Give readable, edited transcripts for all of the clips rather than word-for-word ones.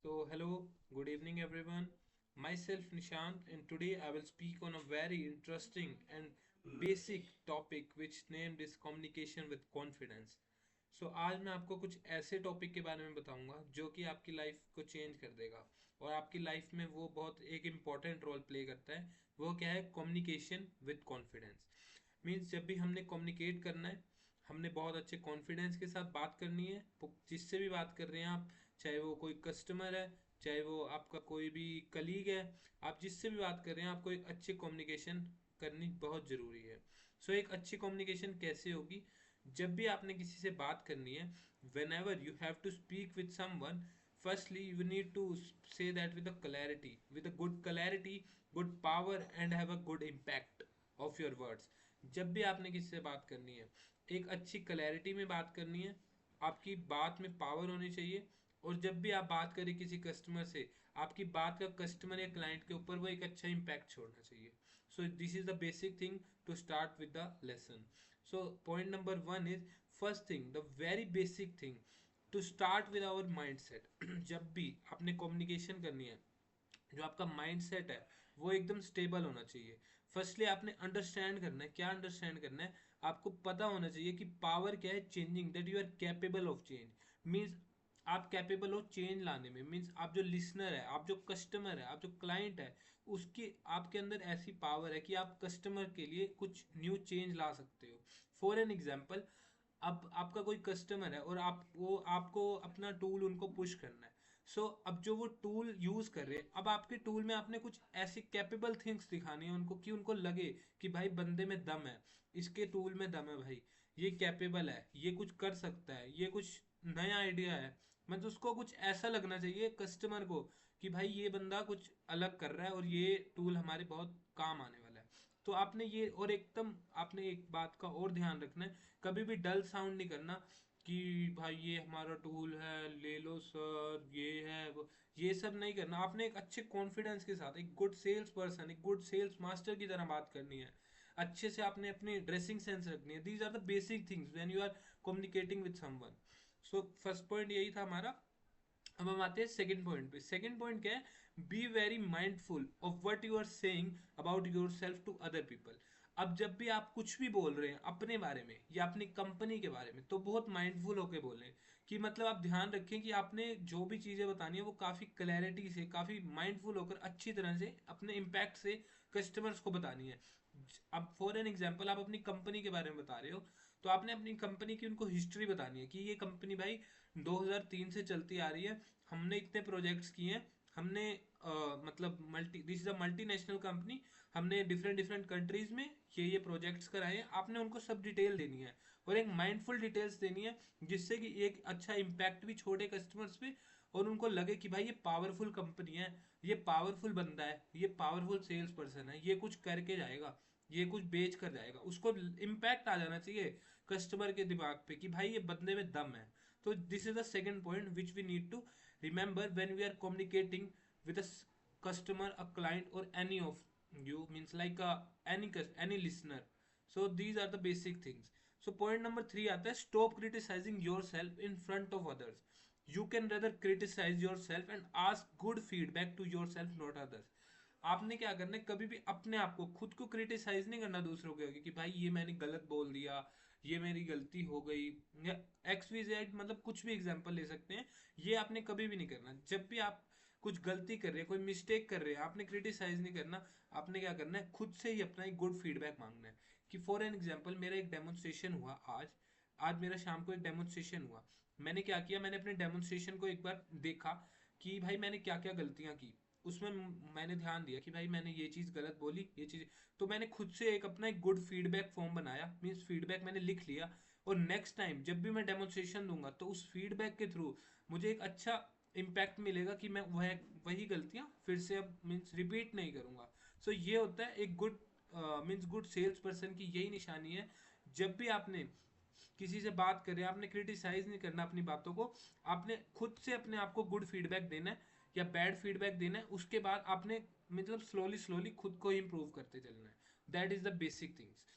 So, hello, good evening, everyone. Myself Nishant, and today I will speak on a very interesting and basic topic which named is communication with confidence. आज मैं आपको कुछ ऐसे topic के बारे में बताऊंगा जो कि आपकी लाइफ को चेंज कर देगा और आपकी लाइफ में वो बहुत एक इम्पॉर्टेंट रोल प्ले करता है। वो क्या है? Communication with confidence. मीन्स जब भी हमने कम्युनिकेट करना है, हमने बहुत अच्छे कॉन्फिडेंस के साथ बात करनी है। जिससे भी बात कर रहे हैं आप, चाहे वो कोई कस्टमर है, चाहे वो आपका कोई भी कलीग है, आप जिससे भी बात कर रहे हैं आपको एक अच्छी कम्युनिकेशन करनी बहुत ज़रूरी है। एक अच्छी कम्युनिकेशन कैसे होगी? जब भी आपने किसी से बात करनी है, whenever you have to speak with someone, firstly you need to say that with a clarity, with a good clarity, good power, and have a good impact of your words. जब भी आपने किसी से बात करनी है, एक अच्छी क्लैरिटी में बात करनी है, आपकी बात में पावर होनी चाहिए। और जब भी आप बात करें किसी कस्टमर से, आपकी बात का कस्टमर या क्लाइंट के ऊपर वो एक अच्छा इम्पैक्ट छोड़ना चाहिए। This is the basic thing to start with the lesson. Point number one is, first thing, the very basic thing to start with our mind set. जब भी आपने कम्युनिकेशन करनी है, जो आपका माइंड सेट है वो एकदम स्टेबल होना चाहिए। फर्स्टली आपने अंडरस्टैंड करना है। क्या अंडरस्टैंड करना है? आपको पता होना चाहिए कि पावर क्या है changing, that you are capable of change. Means आप कैपेबल हो चेंज लाने में। मीन्स आप जो लिसनर है, आप जो कस्टमर है, आप जो क्लाइंट है, उसकी आपके अंदर ऐसी पावर है कि आप कस्टमर के लिए कुछ न्यू चेंज ला सकते हो। फॉर एन एग्जाम्पल, अब आपका कोई कस्टमर है और आपको अपना टूल उनको पुश करना है। अब जो वो टूल यूज कर रहे हैं, अब आपके टूल में आपने कुछ ऐसी कैपेबल थिंग्स दिखानी है उनको कि उनको लगे कि भाई बंदे में दम है, इसके टूल में दम है भाई, ये कैपेबल है, ये कुछ कर सकता है, ये कुछ नया आइडिया है। मतलब उसको कुछ ऐसा लगना चाहिए कस्टमर को कि भाई ये बंदा कुछ अलग कर रहा है और ये टूल हमारे बहुत काम आने वाला है। तो आपने ये, और एकदम आपने एक बात का और ध्यान रखना है, कभी भी डल साउंड नहीं करना कि भाई ये हमारा टूल है, ले लो सर, ये है वो। ये सब नहीं करना। आपने एक अच्छे कॉन्फिडेंस के साथ, एक गुड सेल्स पर्सन, एक गुड सेल्स मास्टर की तरह बात करनी है। अच्छे से आपने अपनी ड्रेसिंग सेंस रखनी है। These are the basic things when you are communicating with someone. First point यही था हमारा। अब हम आते हैं सेकंड पॉइंट पे। सेकंड पॉइंट क्या है? Be very mindful of what you are saying about yourself to other people. अब जब भी आप कुछ भी बोल रहे हैं अपने बारे में या अपनी कंपनी के बारे में, तो बहुत माइंडफुल होकर बोलें। कि मतलब आप ध्यान रखें कि आपने जो भी चीज़ें बतानी है वो काफ़ी क्लैरिटी से, काफ़ी माइंडफुल होकर, अच्छी तरह से, अपने इम्पैक्ट से कस्टमर्स को बतानी है। अब फॉर एन एग्जाम्पल, आप अपनी कंपनी के बारे में बता रहे हो, तो आपने अपनी कंपनी की उनको हिस्ट्री बतानी है कि ये कंपनी भाई 2003 से चलती आ रही है, हमने इतने प्रोजेक्ट्स किए हैं, हमने मतलब this is a multinational company, हमने डिफरेंट डिफरेंट कंट्रीज में ये प्रोजेक्ट्स कराए हैं। आपने उनको सब डिटेल देनी है और एक माइंडफुल डिटेल्स देनी है, जिससे कि एक अच्छा इम्पैक्ट भी छोड़े कस्टमर्स पे और उनको लगे कि भाई ये पावरफुल कंपनी है, ये पावरफुल बंदा है, ये पावरफुल सेल्स पर्सन है, ये कुछ करके जाएगा, ये कुछ बेच कर जाएगा। उसको इम्पैक्ट आ जाना चाहिए कस्टमर के दिमाग पे कि भाई ये बंदे में दम है। तो this is the second point which we need to remember when we are communicating with a customer, a client, or any of you, means like any listener. These are the basic things. Point number 3 आता है, stop criticizing yourself in front of others. You can rather criticize yourself and ask good feedback to yourself, not others. आपने क्या करना है? कभी भी अपने आप को, खुद को क्रिटिसाइज नहीं करना दूसरों के आगे कि भाई ये मैंने गलत बोल दिया, ये मेरी गलती हो गई, या एक्स वी जेड, मतलब कुछ भी एग्जांपल ले सकते हैं। ये आपने कभी भी नहीं करना। जब भी आप कुछ गलती कर रहे हैं, कोई मिस्टेक कर रहे हैं, आपने क्रिटिसाइज नहीं करना। आपने क्या करना है? खुद से ही अपना एक गुड फीडबैक मांगना है। कि फॉर एन एग्जाम्पल, मेरा एक डेमोन्स्ट्रेशन हुआ आज। आज मेरा शाम को एक डेमोन्स्ट्रेशन हुआ। मैंने क्या किया? मैंने अपने डेमोन्स्ट्रेशन को एक बार देखा कि भाई मैंने क्या क्या गलतियां की। उसमें मैंने ध्यान दिया कि भाई मैंने ये चीज़ गलत बोली, ये चीज़। तो मैंने खुद से एक अपना एक गुड फीडबैक फॉर्म बनाया, मीन्स फीडबैक मैंने लिख लिया। और नेक्स्ट टाइम जब भी मैं डेमोन्स्ट्रेशन दूंगा, तो उस फीडबैक के थ्रू मुझे एक अच्छा इम्पैक्ट मिलेगा कि मैं वही गलतियां फिर से अब मीन्स रिपीट नहीं करूंगा। ये होता है एक good means good sales person की यही निशानी है। जब भी आपने किसी से बात करें, आपने क्रिटिसाइज नहीं करना अपनी बातों को, आपने खुद से अपने आप को गुड फीडबैक देना है या बैड फीडबैक देना है। उसके बाद आपने मतलब स्लोली स्लोली खुद को इम्प्रूव करते चलना है। That is the basic things.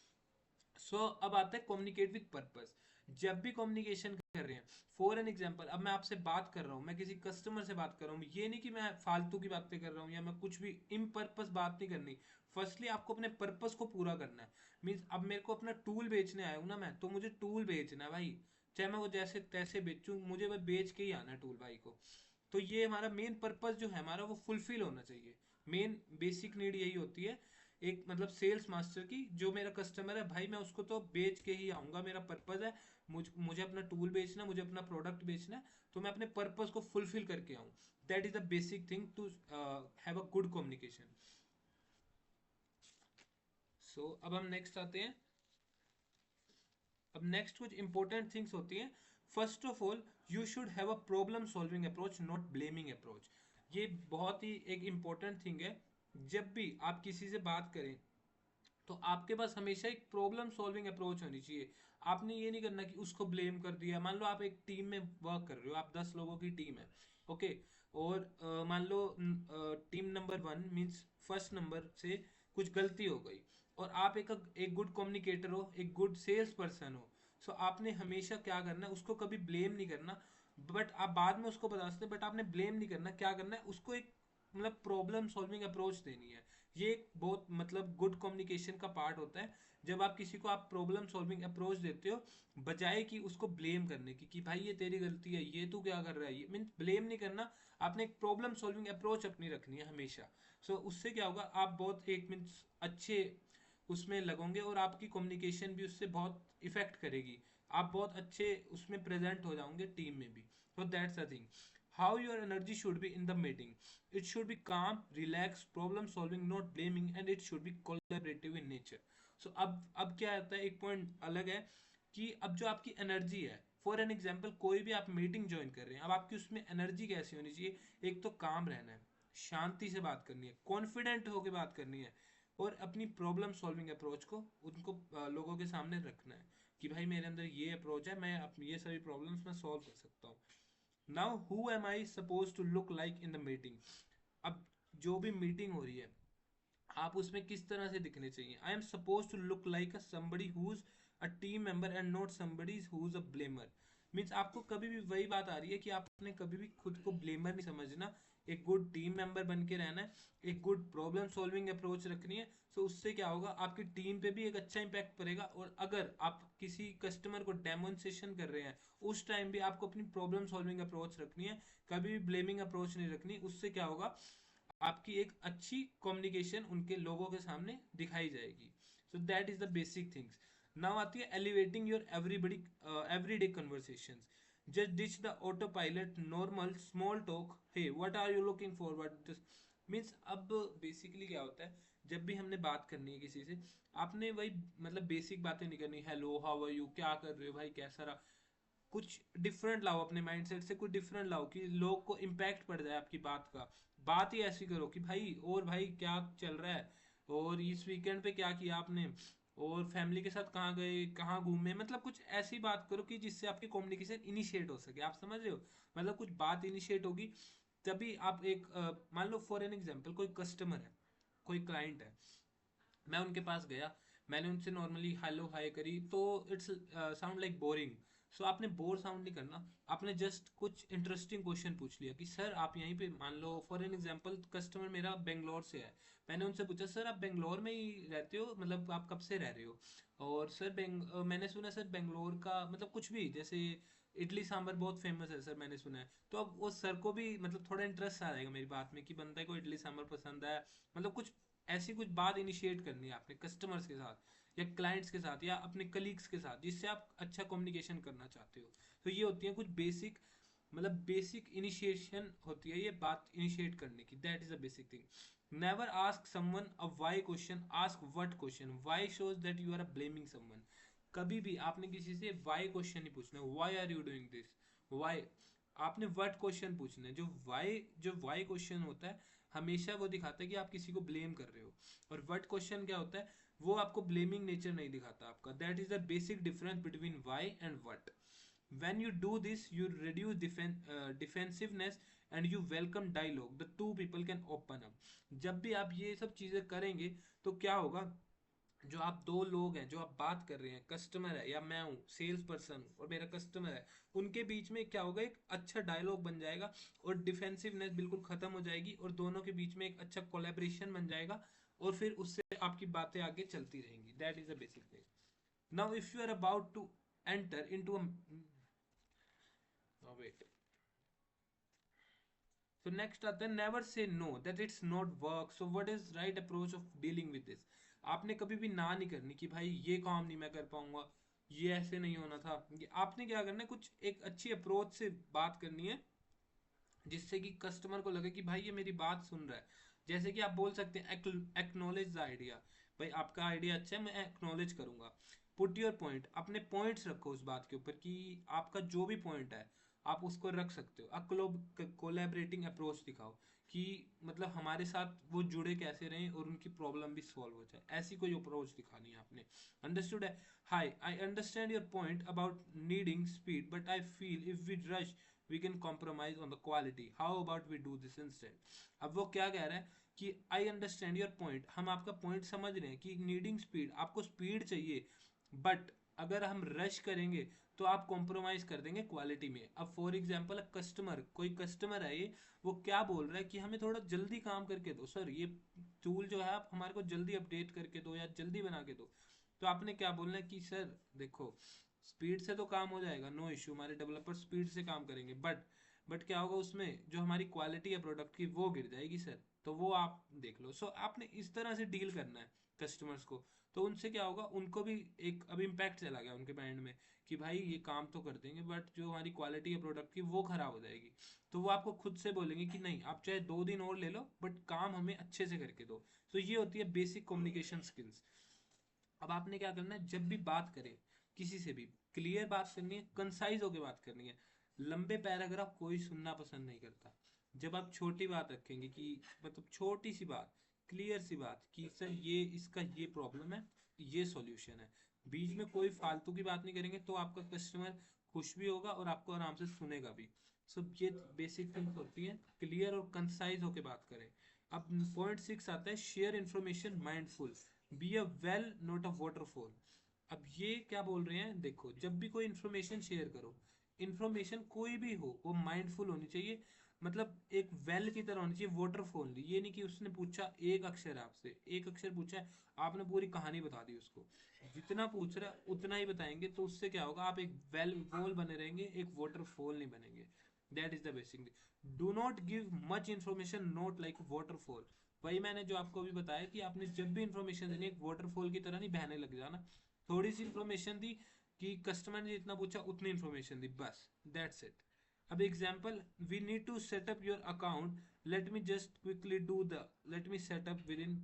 अब आता है कम्युनिकेट विद पर्पस। जब भी कम्युनिकेशन कर रहे हैं। फॉर एन एग्जाम्पल, अब मैं आपसे बात कर रहा हूँ, मैं किसी कस्टमर से बात कर रहा हूँ, ये नहीं कि मैं फालतू की बातें कर रहा हूँ या मैं कुछ भी इन पर्पस बात नहीं करनी। फर्स्टली आपको अपने पर्पस को पूरा करना है। मीन्स अब मेरे को अपना टूल बेचने आया हूँ ना मैं, तो मुझे टूल बेचना है भाई, चाहे मैं वो जैसे तैसे बेचूं, मुझे वो बेच के ही आना है टूल भाई को। तो ये हमारा मेन पर्पस जो है हमारा, वो फुलफिल होना चाहिए। मेन बेसिक नीड यही होती है एक मतलब सेल्स मास्टर की। जो मेरा कस्टमर है भाई, मैं उसको तो बेच के ही आऊंगा, मेरा पर्पस है। मुझे अपना टूल बेचना, मुझे अपना प्रोडक्ट बेचना है, तो मैं अपने पर्पस को फुलफिल करके आऊँ। That is the basic thing to have a good communication. So अब हम नेक्स्ट आते हैं। अब नेक्स्ट कुछ इंपॉर्टेंट थिंग्स होती हैं। First of all, you should have a problem solving approach, not blaming approach. ये बहुत ही एक इंपॉर्टेंट थिंग है। जब भी आप किसी से बात करें, तो आपके पास हमेशा एक प्रॉब्लम सॉल्विंग अप्रोच होनी चाहिए। आपने ये नहीं करना कि उसको ब्लेम कर दिया। मान लो आप एक टीम में वर्क कर रहे हो, आप 10 लोगों की टीम है, ओके। और मान लो team number 1 means first number से कुछ गलती हो गई, और आप एक गुड कम्युनिकेटर हो, एक गुड सेल्स पर्सन हो। सो आपने हमेशा क्या करना है, उसको कभी ब्लेम नहीं करना। बट आप बाद में उसको बता सकते हैं, बट आपने ब्लेम नहीं करना। क्या करना है, उसको एक मतलब प्रॉब्लम सॉल्विंग अप्रोच देनी है। ये एक बहुत मतलब गुड कम्युनिकेशन का पार्ट होता है। जब आप किसी को आप प्रॉब्लम सॉल्विंग अप्रोच देते हो, बजाय कि उसको ब्लेम करने की कि भाई ये तेरी गलती है, ये तू क्या कर रहा है, ये मीन ब्लेम नहीं करना। आपने एक प्रॉब्लम सॉल्विंग अप्रोच अपनी रखनी है हमेशा। सो उससे क्या होगा, आप बहुत एक मीन्स अच्छे उसमें लगोगे, और आपकी कम्युनिकेशन भी उससे बहुत इफेक्ट करेगी। आप बहुत अच्छे उसमें प्रेजेंट हो जाओगे टीम में भी। So that's the thing. How your energy should be in the meeting. It should be calm, relaxed, problem solving, not blaming, and it should be collaborative in nature. So अब क्या आता है, एक point अलग है कि अब जो आपकी एनर्जी है, फॉर एन एग्जाम्पल कोई भी आप मीटिंग ज्वाइन कर रहे हैं, अब आपकी उसमें एनर्जी कैसी होनी चाहिए। एक तो काम रहना है, शांति से बात करनी है, कॉन्फिडेंट होकर बात करनी है, और अपनी प्रॉब्लम सॉल्विंग अप्रोच को उनको लोगों के सामने रखना है कि भाई मेरे अंदर ये अप्रोच है, मैं अपनी ये सारी प्रॉब्लम्स मैं सॉल्व कर सकता हूँ। Now who am I suppose to look like in the meeting. अब जो भी मीटिंग हो रही है, आप उसमें किस तरह से दिखने चाहिए। I am suppose to look like a somebody who's a team member and not somebody who's a blamer. Means आपको कभी भी वही बात आ रही है कि आपने कभी भी खुद को ब्लेमर नहीं समझना। एक गुड टीम मेंबर बन के रहना है, एक गुड प्रॉब्लम सॉल्विंग अप्रोच रखनी है। सो उससे क्या होगा, आपकी टीम पे भी एक अच्छा इंपैक्ट पड़ेगा। और अगर आप किसी कस्टमर को डेमोन्स्ट्रेशन कर रहे हैं, उस टाइम भी आपको अपनी प्रॉब्लम सॉल्विंग अप्रोच रखनी है, कभी भी ब्लेमिंग अप्रोच नहीं रखनी। उससे क्या होगा, आपकी एक अच्छी कम्युनिकेशन उनके लोगों के सामने दिखाई जाएगी। So that is the basic things. Now आती है elevating your everybody everyday conversations. Just ditch the autopilot normal small talk, hey what are you looking forward. Means अब बेसिकली क्या होता है, जब भी हमने बात करनी है किसी से, आपने वही मतलब बेसिक बातें नहीं करनी। हेलो, हाउ आर यू, क्या कर रहे हो भाई, कैसा रहा। कुछ डिफरेंट लाओ, अपने माइंडसेट से कुछ डिफरेंट लाओ कि लोग को इम्पैक्ट पड़ जाए आपकी बात का। बात ही ऐसी करो कि भाई, और भाई क्या चल रहा है, और इस वीकेंड पे क्या किया आपने, और फैमिली के साथ कहाँ गए, कहाँ घूमे। मतलब कुछ ऐसी बात करो कि जिससे आपकी कम्युनिकेशन इनिशिएट हो सके। आप समझ रहे हो, मतलब कुछ बात इनिशिएट होगी, तभी आप एक मान लो फॉर एन एग्जांपल कोई कस्टमर है, कोई क्लाइंट है, मैं उनके पास गया, मैंने उनसे नॉर्मली हेलो हाय करी, तो इट्स साउंड लाइक बोरिंग। सो आपने बोर साउंड नहीं करना। आपने जस्ट कुछ इंटरेस्टिंग क्वेश्चन पूछ लिया कि सर आप यहीं पे, मान लो फॉर एन एग्जांपल कस्टमर मेरा बेंगलोर से है। मैंने उनसे पूछा, सर आप बेंगलोर में ही रहते हो, मतलब आप कब से रह रहे हो। और सर मैंने सुना सर बेंगलोर का मतलब कुछ भी, जैसे इडली सांभर बहुत फेमस है सर, मैंने सुना है। तो अब वो सर को भी मतलब थोड़ा इंटरेस्ट आ जाएगा मेरी बात में कि बंदा को इडली सांभर पसंद है। मतलब कुछ ऐसी कुछ बात इनिशिएट करनी है आपने कस्टमर्स के साथ या क्लाइंट्स के साथ या अपने कलीग्स के साथ, जिससे आप अच्छा कम्युनिकेशन करना चाहते हो। तो ये होती है कुछ बेसिक, मतलब बेसिक इनिशिएशन होती है ये बात इनिशिएट करने की। That is a basic thing. Never ask someone a why question, ask what question. Why shows that you are blaming someone. कभी भी आपने किसी से व्हाई क्वेश्चन नहीं पूछना, why are you doing this, why. आपने व्हाट क्वेश्चन पूछना है। जो व्हाई क्वेश्चन होता है, हमेशा वो दिखाता है कि आप किसी को ब्लेम कर रहे हो। और व्हाट क्वेश्चन क्या होता है, वो आपको ब्लेमिंग नेचर नहीं दिखाता आपका। That is the basic difference between why and what. when you do this, you reduce defensiveness and you welcome dialogue, the two people can open up। जब भी आप ये सब चीजें करेंगे, तो क्या होगा, जो आप दो लोग हैं, जो आप बात कर रहे हैं, कस्टमर है या मैं हूँ सेल्स पर्सन और मेरा कस्टमर है, उनके बीच में क्या होगा, एक अच्छा डायलॉग बन जाएगा और डिफेंसिवनेस बिल्कुल खत्म हो जाएगी और दोनों के बीच में एक अच्छा कोलेब्रेशन बन जाएगा और फिर उससे आपकी बातें आगे चलती रहेंगी. That is a basic thing. Now if you are about to enter into a wait. So next आता है never say no that it's not work. So what is right approach of dealing with this? आपने कभी भी ना नहीं करनी कि भाई ये काम नहीं मैं कर पाऊंगा, ये ऐसे नहीं होना था. आपने क्या करना है, कुछ एक अच्छी अप्रोच से बात करनी है जिससे कि कस्टमर को लगे कि भाई ये मेरी बात सुन रहा है. जैसे कि आप बोल सकते हैं एक्नॉलेज द आइडिया. भाई आपका आइडिया अच्छा है, मैं एक्नॉलेज करूंगा. पुट योर पॉइंट, अपने पॉइंट्स रखो उस बात के ऊपर कि आपका जो भी पॉइंट है आप उसको रख सकते हो. कोलैबोरेटिंग अप्रोच दिखाओ कि मतलब हमारे साथ वो जुड़े कैसे रहें और उनकी प्रॉब्लम भी सॉल्व हो जाए. ऐसी कोई अप्रोच दिखानी है आपने. अंडरस्टूड है. Hi, I understand your point about needing speed but I feel if we rush we can compromise on the quality. How about we do this instead? अब वो क्या कह रहा है कि I understand your point, हम आपका पॉइंट समझ रहे हैं कि नीडिंग स्पीड, आपको स्पीड चाहिए, बट अगर हम रश करेंगे तो आप कॉम्प्रोमाइज कर देंगे क्वालिटी में. अब फॉर एग्जांपल कस्टमर, कोई कस्टमर है ये, वो क्या बोल रहा है कि हमें थोड़ा जल्दी काम करके दो सर, ये टूल जो है आप हमारे को जल्दी अपडेट करके दो या जल्दी बना के दो. तो आपने क्या बोलना है कि सर देखो, स्पीड से तो काम हो जाएगा, नो इश्यू, हमारे डेवलपर स्पीड से काम करेंगे, बट क्या होगा उसमें जो हमारी क्वालिटी है प्रोडक्ट की वो गिर जाएगी सर. तो वो आप देख लो. सो आपने इस तरह से डील करना है कस्टमर्स को. तो उनसे क्या होगा, उनको भी एक अब इम्पैक्ट चला गया उनके माइंड में कि भाई ये काम तो कर देंगे बट जो हमारी क्वालिटी है प्रोडक्ट की वो खराब हो जाएगी. तो वो आपको खुद से बोलेंगे कि नहीं, आप चाहे 2 दिन और ले लो बट काम हमें अच्छे से करके दो. तो ये होती है बेसिक कम्युनिकेशन स्किल्स. अब आपने क्या करना है, जब भी बात करें किसी से भी, क्लियर बात करनी है, कंसाइज होकर बात करनी है. लंबे पैराग्राफ कोई सुनना पसंद नहीं करता. जब आप छोटी बात रखेंगे कि मतलब छोटी सी बात, क्लियर सी बात कि सर ये इसका ये प्रॉब्लम है, ये सॉल्यूशन है, बीच में कोई फालतू की बात नहीं करेंगे, तो आपका कस्टमर खुश भी होगा और आपको आराम से सुनेगा भी. सब ये बेसिक थिंग्स होती हैं. क्लियर और कंसाइज होकर बात करें. अब पॉइंट 6 आता है share information mindful, be a well note a waterfall. अब ये क्या बोल रहे हैं, देखो जब भी कोई इन्फॉर्मेशन शेयर करो, इन्फॉर्मेशन कोई भी हो वो माइंडफुल होनी चाहिए. मतलब एक वेल की तरह होनी चाहिए, वाटरफॉल. ये नहीं कि उसने पूछा एक अक्षर है आपसे, एक अक्षर पूछा है, आपने पूरी कहानी बता दी उसको. जितना पूछ रहा है उतना ही बताएंगे, तो उससे क्या होगा, आप एक वेल वॉल बने रहेंगे, एक वाटरफॉल नहीं बनेंगे. That is the basic. Do not give much information, not like waterfall. वही मैंने जो आपको अभी बताया कि आपने जब भी इन्फॉर्मेशन देनी एक वाटरफॉल की तरह नहीं बहने लग जाना. थोड़ी सी इन्फॉर्मेशन दी कि कस्टमर ने जितना पूछा उतनी इन्फॉर्मेशन दी, बस. That's it. अब example, we need to setup your account, let me just quickly do the, let me setup with in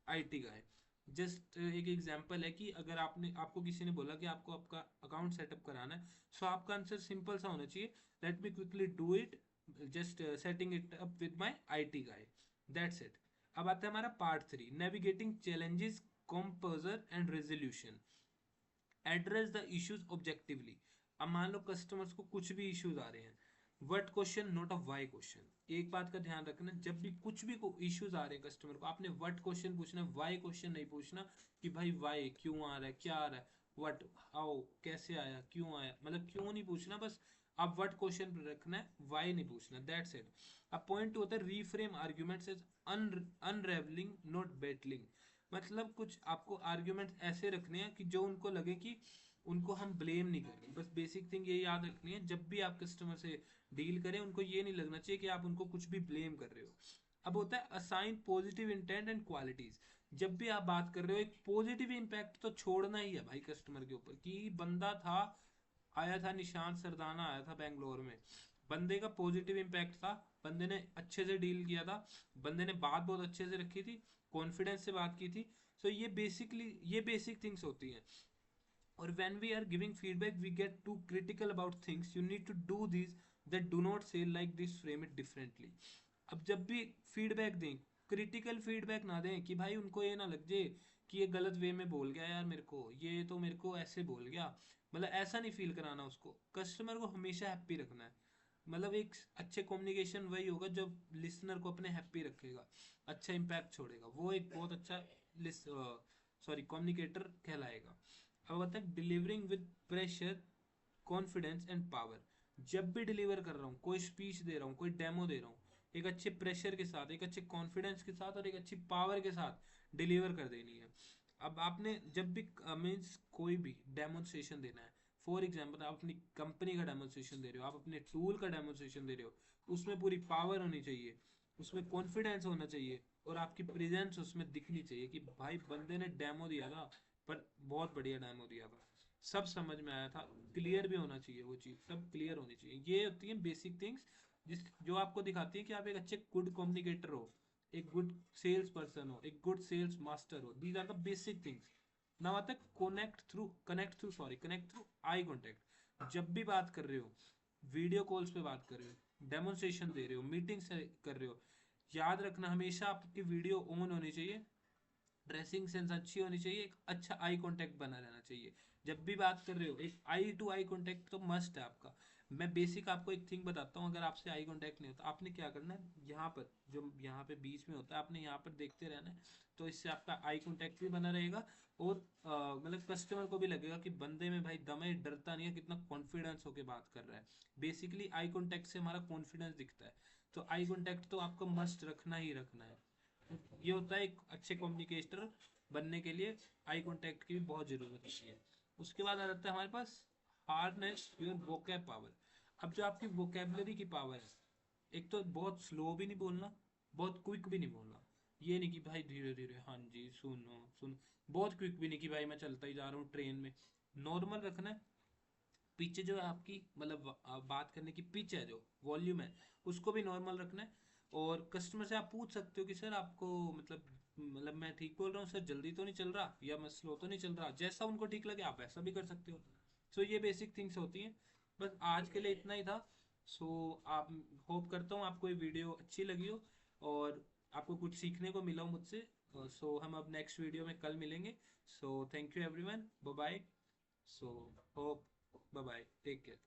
IT guy. जस्ट एक एग्जाम्पल है कि अगर आपने, आपको किसी ने बोला कि आपको आपका अकाउंट सेटअप कराना है, सो आपका आंसर सिंपल सा होना चाहिए, let me quickly do it, just setting it up with my IT guy. That's it. अब आता है हमारा part 3, navigating challenges, composer and resolution. Address the issues objectively. अब मान लो कस्टमर्स को कुछ भी इश्यूज आ रहे हैं, what question not a why question. एक बात का ध्यान रखना, जब भी कुछ भी इश्यूज आ रहे हैं कस्टमर को, आपने व्हाट क्वेश्चन पूछना है, वाई क्वेश्चन नहीं पूछना कि भाई वाई क्यों आ रहा है, क्या आ रहा है, व्हाट हाउ कैसे आया, क्यों आया, मतलब क्यों नहीं पूछना, बस आप व्हाट क्वेश्चन रखना है, वाई नहीं पूछना. That's it. अब पॉइंट 2 होता है reframe arguments as unravelling not battling. मतलब कुछ आपको आर्ग्यूमेंट्स ऐसे रखने हैं कि जो उनको लगे कि उनको हम ब्लेम नहीं कर रहे. बस बेसिक थिंग ये याद रखनी है, जब भी आप कस्टमर से डील करें उनको ये नहीं लगना चाहिए कि आप उनको कुछ भी ब्लेम कर रहे हो. अब होता है assign positive intent and qualities. जब भी आप बात कर रहे हो एक पॉजिटिव इम्पैक्ट तो छोड़ना ही है भाई कस्टमर के ऊपर, कि बंदा था, आया था निशांत सरदाना आया था बेंगलोर में, बंदे का पॉजिटिव इम्पैक्ट था, बंदे ने अच्छे से डील किया था, बंदे ने बात बहुत अच्छे से रखी थी, कॉन्फिडेंस से बात की थी. सो ये बेसिकली ये बेसिक थिंग्स होती हैं. और when we are giving feedback we get too critical about things, you need to do these that do not say like this, frame it differently. अब जब भी फीडबैक दें, क्रिटिकल फीडबैक ना दें कि भाई उनको ये ना लग जाए कि ये गलत वे में बोल गया यार मेरे को, ये तो मेरे को ऐसे बोल गया, मतलब ऐसा नहीं फील कराना उसको. कस्टमर को हमेशा हैप्पी रखना है. मतलब एक अच्छे कम्युनिकेशन वही होगा जब लिसनर को अपने हैप्पी रखेगा, अच्छा इम्पैक्ट छोड़ेगा, वो एक बहुत अच्छा सॉरी कम्युनिकेटर कहलाएगा। अब आता है delivering with pressure, confidence and power. जब भी डिलीवर कर रहा हूँ, कोई स्पीच दे रहा हूँ, कोई डेमो दे रहा हूँ, एक अच्छे प्रेशर के साथ, एक अच्छे कॉन्फिडेंस के साथ और एक अच्छी पावर के साथ डिलीवर कर देनी है। अब आपने जब भी मीन्स कोई भी डेमोन्स्ट्रेशन देना है, फॉर एग्जाम्पल आप अपनी कंपनी का डेमोन्स्ट्रेशन दे रहे हो, आप अपने टूल का डेमोन्स्ट्रेशन दे रहे हो, उसमें पूरी पावर होनी चाहिए, उसमें कॉन्फिडेंस होना चाहिए और आपकी प्रेजेंस उसमें दिखनी चाहिए कि भाई बंदे ने डेमो दिया था, पर बहुत बढ़िया डेमो दिया था, सब समझ में आया था, क्लियर भी होना चाहिए, वो चीज़ सब क्लियर होनी चाहिए। ये होती है बेसिक थिंग्स जिस जो आपको दिखाती है कि आप एक अच्छे गुड कम्युनिकेटर हो, एक गुड सेल्स पर्सन हो, एक गुड सेल्स मास्टर हो। These are the basic things. Now आता है कनेक्ट थ्रू आई कॉन्टेक्ट। जब भी बात कर रहे हो, वीडियो कॉल्स पे बात कर रहे हो, डेमोन्स्ट्रेशन दे रहे हो, मीटिंग्स कर रहे हो, याद रखना हमेशा आपकी वीडियो ऑन होनी चाहिए, ड्रेसिंग सेंस अच्छी होनी चाहिए, एक अच्छा आई कांटेक्ट बना रहना चाहिए। जब भी बात कर रहे हो एक आई टू आई कांटेक्ट तो मस्ट है आपका। मैं बेसिक आपको एक थिंग बताता हूँ, अगर आपसे आई कांटेक्ट नहीं होता आपने क्या करना है, यहाँ पर जो यहाँ पे बीच में होता है आपने यहाँ पर देखते रहना है, तो इससे आपका आई कांटेक्ट भी बना रहेगा और मतलब कस्टमर को भी लगेगा कि बंदे में भाई दम है, डरता नहीं है, कितना कॉन्फिडेंस होके बात कर रहा है। बेसिकली आई कांटेक्ट से हमारा कॉन्फिडेंस दिखता है, तो आई कांटेक्ट तो आपको मस्ट रखना ही रखना है। ये होता है एक अच्छे कम्युनिकेटर बनने के लिए आई कांटेक्ट की भी बहुत जरूरत होती है। उसके बाद आ जाता है हमारे पास हार्डनेस योर वोकैब पावर। अब जो आपकी वोकेबलरी की पावर है, एक तो बहुत स्लो भी नहीं बोलना, बहुत क्विक भी नहीं बोलना। ये नहीं कि भाई धीरे धीरे हाँ जी सुनो सुन, बहुत क्विक भी नहीं कि भाई मैं चलता ही जा रहा हूँ ट्रेन में। नॉर्मल रखना है। पिच जो है आपकी मतलब बात करने की पिच है, जो वॉल्यूम है, उसको भी नॉर्मल रखना है। और कस्टमर से आप पूछ सकते हो कि सर आपको मतलब मैं ठीक बोल रहा हूँ सर, जल्दी तो नहीं चल रहा या मैं स्लो तो नहीं चल रहा, जैसा उनको ठीक लगे आप वैसा भी कर सकते हो। सो ये बेसिक थिंग्स होती हैं। बस आज के लिए इतना ही था। सो आप होप करता हूँ आपको ये वीडियो अच्छी लगी हो और आपको कुछ सीखने को मिला हो मुझसे। सो हम अब नेक्स्ट वीडियो में कल मिलेंगे। So thank you everyone, bye bye. So hope, bye bye, take care.